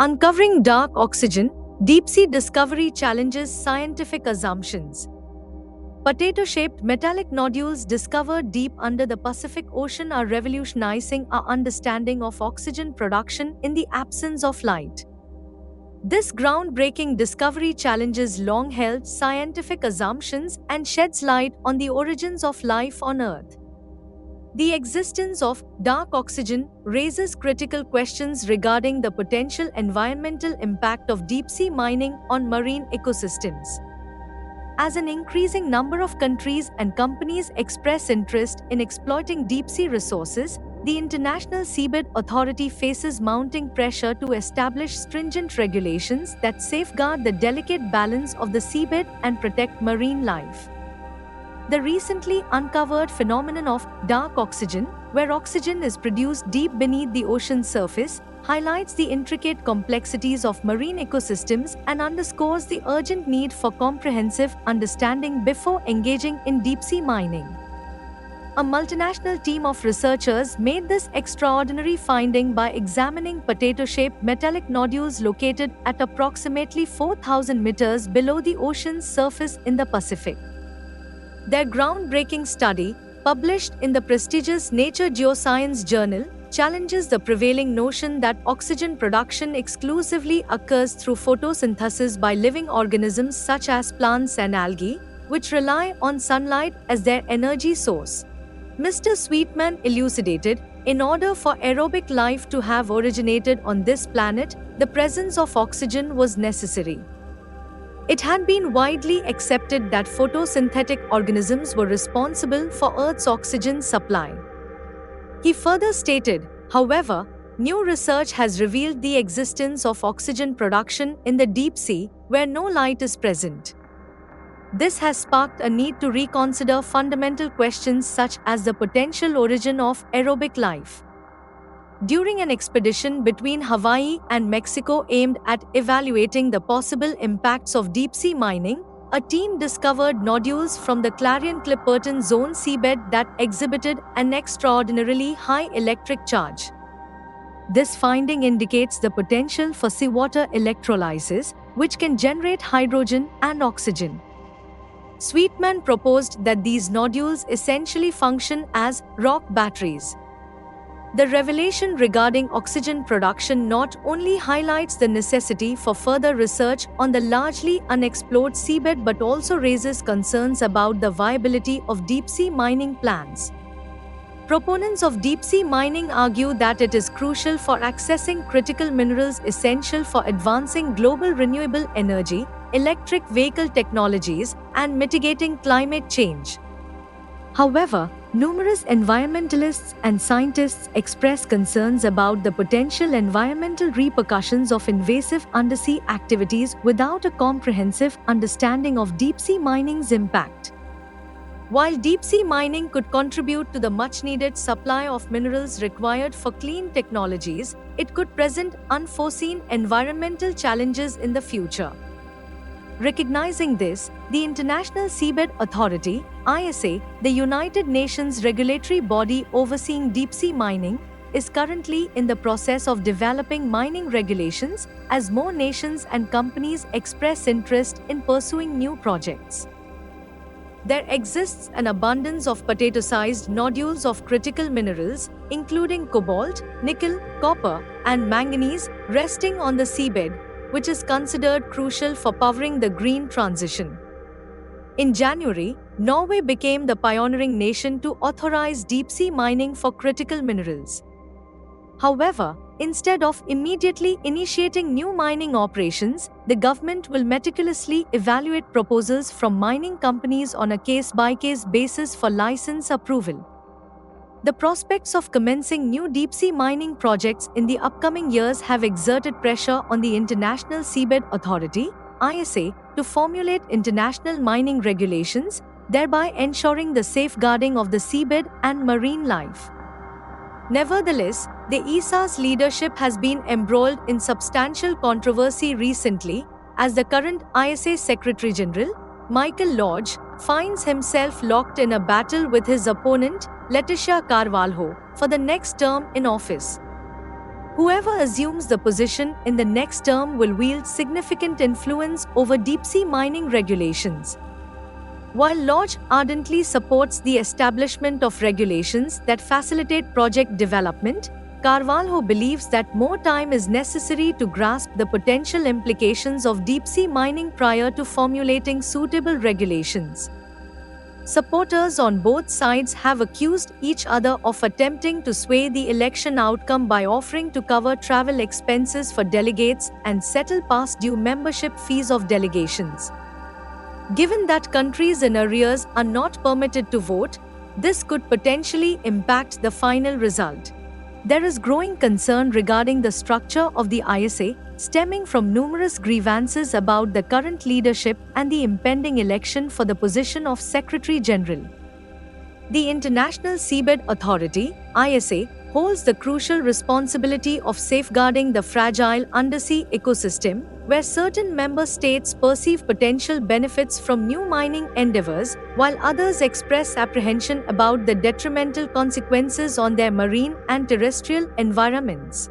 Uncovering dark oxygen, deep-sea discovery challenges scientific assumptions. Potato-shaped metallic nodules discovered deep under the Pacific Ocean are revolutionizing our understanding of oxygen production in the absence of light. This groundbreaking discovery challenges long-held scientific assumptions and sheds light on the origins of life on Earth. The existence of dark oxygen raises critical questions regarding the potential environmental impact of deep-sea mining on marine ecosystems. As an increasing number of countries and companies express interest in exploiting deep-sea resources, the International Seabed Authority faces mounting pressure to establish stringent regulations that safeguard the delicate balance of the seabed and protect marine life. The recently uncovered phenomenon of dark oxygen, where oxygen is produced deep beneath the ocean's surface, highlights the intricate complexities of marine ecosystems and underscores the urgent need for comprehensive understanding before engaging in deep-sea mining. A multinational team of researchers made this extraordinary finding by examining potato-shaped metallic nodules located at approximately 4,000 meters below the ocean's surface in the Pacific. Their groundbreaking study, published in the prestigious Nature Geoscience journal, challenges the prevailing notion that oxygen production exclusively occurs through photosynthesis by living organisms such as plants and algae, which rely on sunlight as their energy source. Mr. Sweetman elucidated, in order for aerobic life to have originated on this planet, the presence of oxygen was necessary. It had been widely accepted that photosynthetic organisms were responsible for Earth's oxygen supply. He further stated, however, new research has revealed the existence of oxygen production in the deep sea, where no light is present. This has sparked a need to reconsider fundamental questions such as the potential origin of aerobic life. During an expedition between Hawaii and Mexico aimed at evaluating the possible impacts of deep-sea mining, a team discovered nodules from the Clarion-Clipperton Zone seabed that exhibited an extraordinarily high electric charge. This finding indicates the potential for seawater electrolysis, which can generate hydrogen and oxygen. Sweetman proposed that these nodules essentially function as rock batteries. The revelation regarding oxygen production not only highlights the necessity for further research on the largely unexplored seabed but also raises concerns about the viability of deep-sea mining plans. Proponents of deep-sea mining argue that it is crucial for accessing critical minerals essential for advancing global renewable energy, electric vehicle technologies, and mitigating climate change. However, numerous environmentalists and scientists express concerns about the potential environmental repercussions of invasive undersea activities without a comprehensive understanding of deep-sea mining's impact. While deep-sea mining could contribute to the much-needed supply of minerals required for clean technologies, it could present unforeseen environmental challenges in the future. Recognizing this, the International Seabed Authority, ISA, the United Nations regulatory body overseeing deep-sea mining, is currently in the process of developing mining regulations as more nations and companies express interest in pursuing new projects. There exists an abundance of potato-sized nodules of critical minerals, including cobalt, nickel, copper, and manganese, resting on the seabed, which is considered crucial for powering the green transition. In January, Norway became the pioneering nation to authorize deep-sea mining for critical minerals. However, instead of immediately initiating new mining operations, the government will meticulously evaluate proposals from mining companies on a case-by-case basis for license approval. The prospects of commencing new deep-sea mining projects in the upcoming years have exerted pressure on the International Seabed Authority, ISA, to formulate international mining regulations, thereby ensuring the safeguarding of the seabed and marine life. Nevertheless, the ISA's leadership has been embroiled in substantial controversy recently, as the current ISA Secretary General, Michael Lodge, finds himself locked in a battle with his opponent, Leticia Carvalho, for the next term in office. Whoever assumes the position in the next term will wield significant influence over deep-sea mining regulations. While Lodge ardently supports the establishment of regulations that facilitate project development, Carvalho believes that more time is necessary to grasp the potential implications of deep-sea mining prior to formulating suitable regulations. Supporters on both sides have accused each other of attempting to sway the election outcome by offering to cover travel expenses for delegates and settle past due membership fees of delegations. Given that countries in arrears are not permitted to vote, this could potentially impact the final result. There is growing concern regarding the structure of the ISA, stemming from numerous grievances about the current leadership and the impending election for the position of Secretary General. The International Seabed Authority (ISA) holds the crucial responsibility of safeguarding the fragile undersea ecosystem, where certain member states perceive potential benefits from new mining endeavors, while others express apprehension about the detrimental consequences on their marine and terrestrial environments.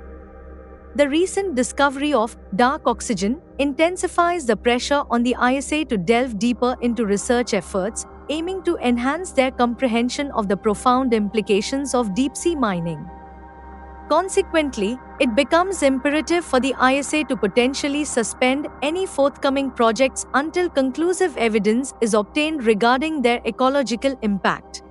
The recent discovery of dark oxygen intensifies the pressure on the ISA to delve deeper into research efforts, aiming to enhance their comprehension of the profound implications of deep-sea mining. Consequently, it becomes imperative for the ISA to potentially suspend any forthcoming projects until conclusive evidence is obtained regarding their ecological impact.